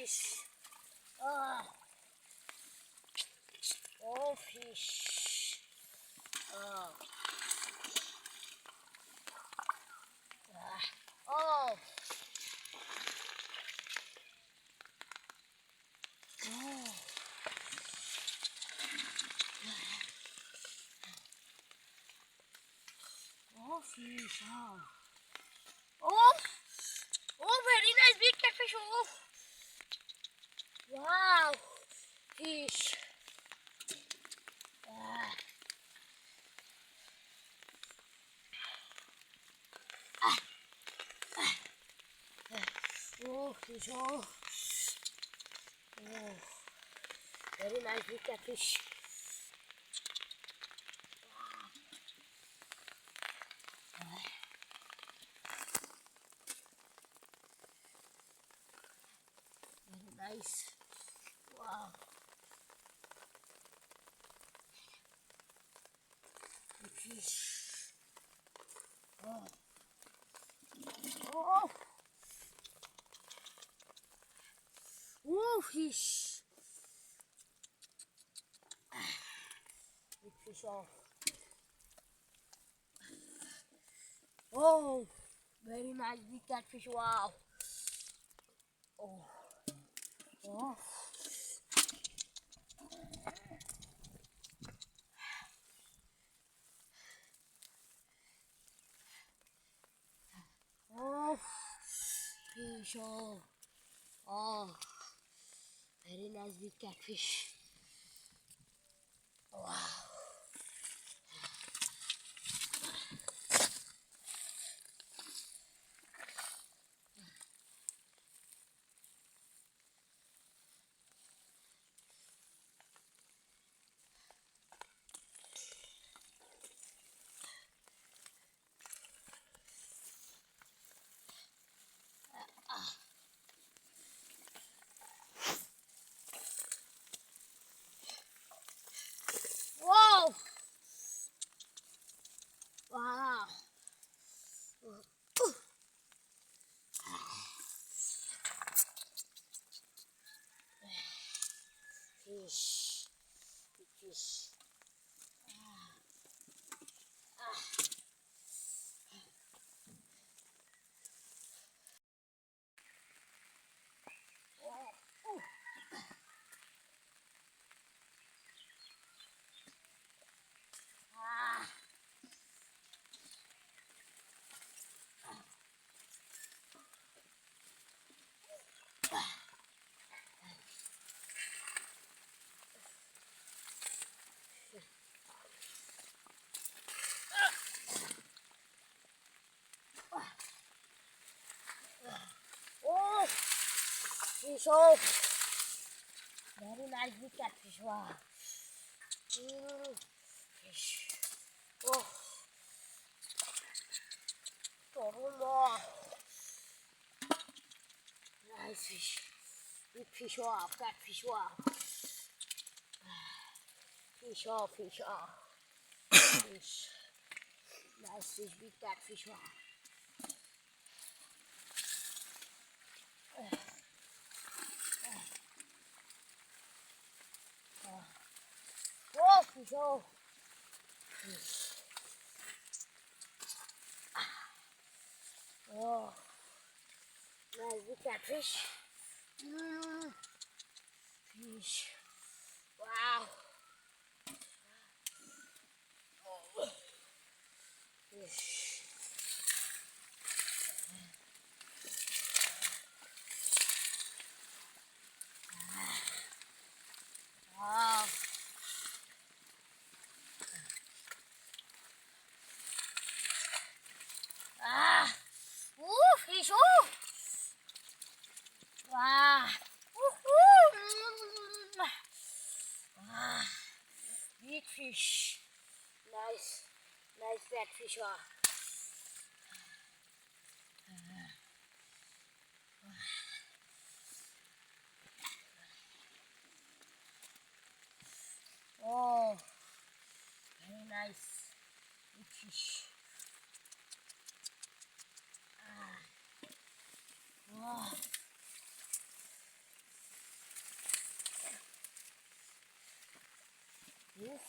fish. Oh, fish. Oh. Oh, fish. Oh, very nice big catfish. Oh, wow, fish. Oh, fish. Oh, very nice big catfish. Very nice. Wow. Fish. Oh. Oh. Oh, fish. Big fish off. Oh, very nice big catfish. Wow. Oh. Oh. Oh, fish. Oh, very nice big catfish. Wow. Whoa! Wow! Fish, big fish. Oh, fish! Oh, very nice big catfish. Wow! Fish. Oh, wow! Nice fish. Big fish. Wow! Catfish. Wow! Fish. Oh, fish. Oh, fish. Nice fish. Big catfish. Wow! Oh, fish. Oh, fish. Oh, nice big catfish. Fish. Wow. Fish. Wow. Ooh, fish. Oh. Wow. Big fish. Nice. Nice fat fish. Oh, very nice. Big fish. Oh. Wow.